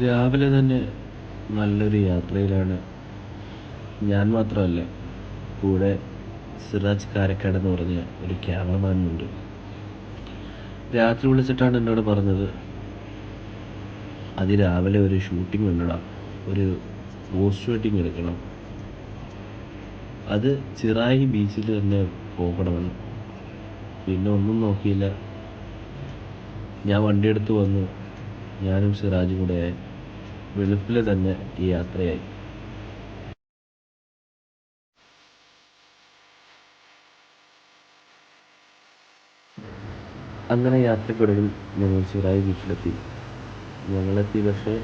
രാവിലെ തന്നെ നല്ലൊരു യാത്രയിലാണ് ഞാൻ മാത്രമല്ല, കൂടെ സിറാജ് കാരക്കാട് എന്ന് പറഞ്ഞ ഒരു ക്യാമറമാനുണ്ട്. രാത്രി വിളിച്ചിട്ടാണ് എന്നോട് പറഞ്ഞത്, അതിരാവിലെ ഒരു ഷൂട്ടിംഗ് ഉണ്ടടാ, ഒരു പോസ്റ്റ് വെഡിങ് എടുക്കണം, അത് ചിറായി ബീച്ചിൽ തന്നെ പോകണമെന്ന്. പിന്നെ ഒന്നും നോക്കിയില്ല, ഞാൻ വണ്ടിയെടുത്ത് വന്നു. ഞാനും സിറാജും കൂടെ വെളുപ്പിലെ തന്നെ ഈ യാത്രയായി. അങ്ങനെ യാത്രക്കൊടുവിൽ ഞങ്ങൾ ചിറായി ബീച്ചിലെത്തി. ഞങ്ങളെത്തി, പക്ഷേ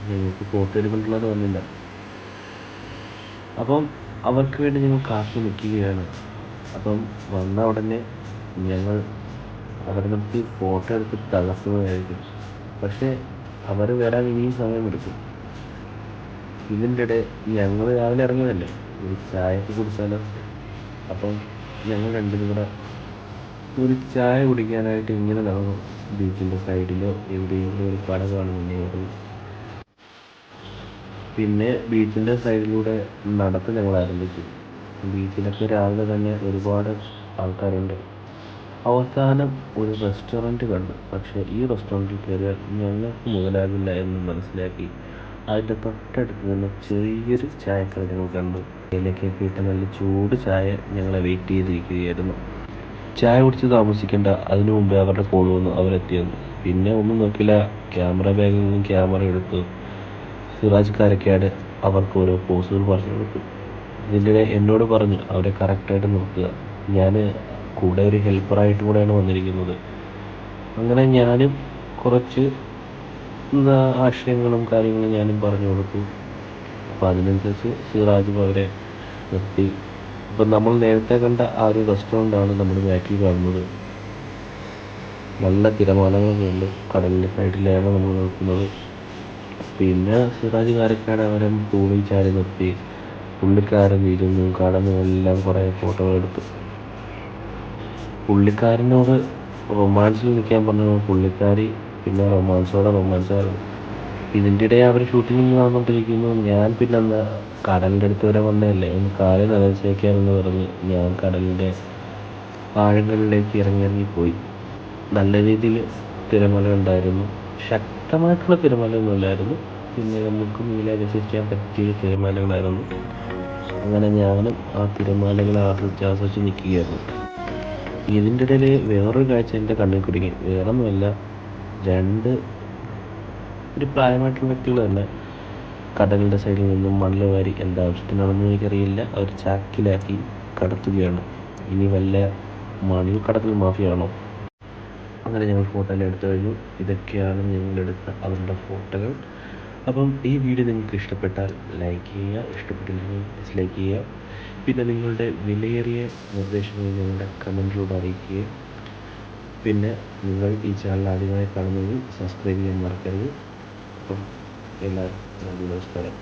ഞങ്ങൾക്ക് ഫോട്ടോ എടുക്കേണ്ടത് വന്നില്ല. അപ്പം അവർക്ക് വേണ്ടി ഞങ്ങൾ കാത്തു നിൽക്കുകയാണ്. അപ്പം വന്ന ഉടനെ ഞങ്ങൾ അവരെ നിർത്തി ഫോട്ടോ എടുത്ത് തകർക്കുന്നതായിരിക്കും. പക്ഷേ അവർ വരാൻ ഇനിയും സമയമെടുക്കും. ഇതിൻ്റെ ഇടെ ഞങ്ങൾ രാവിലെ ഇറങ്ങിയതല്ലേ, ഒരു ചായയൊക്കെ കുടിച്ചാലോ. അപ്പം ഞങ്ങൾ രണ്ടുപേരും കൂടെ ഒരു ചായ കുടിക്കാനായിട്ട് ഇങ്ങനെ നടന്നു. ബീച്ചിൻ്റെ സൈഡിലോ എവിടെയെങ്കിലും ഒരു കട കാണുന്നുണ്ടെങ്കിൽ. പിന്നെ ബീച്ചിൻ്റെ സൈഡിലൂടെ നടത്തം ഞങ്ങൾ ആരംഭിച്ചു. ബീച്ചിലൊക്കെ രാവിലെ തന്നെ ഒരുപാട് ആൾക്കാരുണ്ട്. അവസാനം ഒരു റെസ്റ്റോറൻറ്റ് കണ്ടു. പക്ഷേ ഈ റെസ്റ്റോറൻറ്റിൽ കയറിയാൽ ഞങ്ങൾക്ക് മുതലാകില്ല എന്ന് മനസ്സിലാക്കി അതിൻ്റെ തൊട്ടടുത്ത് തന്നെ ചെറിയൊരു ചായക്കട ഞങ്ങൾ കണ്ടു. ഇലക്കൊക്കെ ഇട്ട് നല്ല ചൂട് ചായ ഞങ്ങളെ വെയിറ്റ് ചെയ്തിരിക്കുകയായിരുന്നു. ചായ കുടിച്ച് താമസിക്കേണ്ട, അതിനു മുമ്പേ അവരുടെ കോൾ വന്നു, അവരെത്തിയെന്ന്. പിന്നെ ഒന്നും നോക്കില്ല, ക്യാമറ ബാഗിൽ നിന്നും ക്യാമറ എടുത്തു. സിറാജ് കാരക്കാട് അവർക്ക് ഓരോ പോസുകൾ പറഞ്ഞു കൊടുത്തു. ഇതിൻ്റെ എന്നോട് പറഞ്ഞു അവരെ കറക്റ്റായിട്ട് നിർത്തുക. ഞാൻ കൂടെ ഒരു ഹെൽപ്പറായിട്ട് കൂടെയാണ് വന്നിരിക്കുന്നത്. അങ്ങനെ ഞാനും കുറച്ച് ആശയങ്ങളും കാര്യങ്ങളും ഞാനും പറഞ്ഞു കൊടുത്തു. അപ്പോൾ അതിനനുസരിച്ച് സിറാജും അവരെ നിർത്തി. ഇപ്പം നമ്മൾ നേരത്തെ കണ്ട ആ ഒരു റെസ്റ്റോറൻ്റാണ് നമ്മൾ ബാക്കിൽ കാണുന്നത്. നല്ല തിരമാലകളുണ്ട്, കടലിൻ്റെ സൈഡിലാണ് നമ്മൾ നിൽക്കുന്നത്. പിന്നെ സിറാജ് കാരക്കാട് അവരെ തൂണിൽ ചാരി നിർത്തി. പുള്ളിക്കാരൻ ഇരുന്നു കടന്നും എല്ലാം കുറേ ഫോട്ടോകൾ എടുത്തു. പുള്ളിക്കാരനോട് റൊമാൻസിൽ നിൽക്കാൻ പറഞ്ഞു. പുള്ളിക്കാരി പിന്നെ റൊമാൻസായിരുന്നു. ഇതിൻ്റെ ഇടയിൽ അവർ ഷൂട്ടിംഗ് നടന്നുകൊണ്ടിരിക്കുന്നു. ഞാൻ പിന്നെ എന്താ, കടലിൻ്റെ അടുത്ത് വരെ വന്നതല്ലേ, ഒന്ന് കാല് നനച്ചേക്കാമെന്ന് പറഞ്ഞ് ഞാൻ കടലിൻ്റെ ആഴങ്ങളിലേക്ക് ഇറങ്ങിപ്പോയി. നല്ല രീതിയിൽ തിരമാല ഉണ്ടായിരുന്നു. ശക്തമായിട്ടുള്ള തിരമാലയൊന്നും അല്ലായിരുന്നു, പിന്നെ നമുക്ക് നീലാകർഷിക്കാൻ പറ്റിയ തിരമാലകളായിരുന്നു. അങ്ങനെ ഞാനും ആ തിരമാലകളെ ആസ്വദിച്ച് നിൽക്കുകയായിരുന്നു. ഇതിൻ്റെ ഇടയിൽ വേറൊരു കാഴ്ച എൻ്റെ കണ്ണിൽ കുടുങ്ങി. വേറൊന്നുമല്ല, ഒരു പ്രായമായിട്ടുള്ള വ്യക്തികൾ തന്നെ കടലിൻ്റെ സൈഡിൽ നിന്നും മണ്ണ് വാരി, എന്താ ആവശ്യത്തിനാണെന്ന് എനിക്കറിയില്ല, അവർ ചാക്കിലാക്കി കടത്തുകയാണ്. ഇനി വല്ല മണൽ കടത്തൽ മാഫിയാണോ? അങ്ങനെ ഞങ്ങൾ ഫോട്ടോ എല്ലാം എടുത്തു കഴിഞ്ഞു. ഇതൊക്കെയാണ് ഞങ്ങളെടുത്ത അവരുടെ ഫോട്ടോകൾ. അപ്പം ഈ വീഡിയോ നിങ്ങൾക്ക് ഇഷ്ടപ്പെട്ടാൽ ലൈക്ക് ചെയ്യുക, ഇഷ്ടപ്പെട്ടില്ലെങ്കിൽ ഡിസ്ലൈക്ക് ചെയ്യുക. പിന്നെ നിങ്ങളുടെ വിലയേറിയ നിർദ്ദേശങ്ങൾ ഞങ്ങളുടെ കമൻറ്റിലൂടെ അറിയിക്കുക. പിന്നെ നിങ്ങൾ ഈ ചാനൽ ആദ്യമായി കാണുന്നതെങ്കിൽ സബ്സ്ക്രൈബ് ചെയ്യാൻ മറക്കരുത്. അപ്പം എല്ലാവർക്കും നന്ദി, നമസ്കാരം.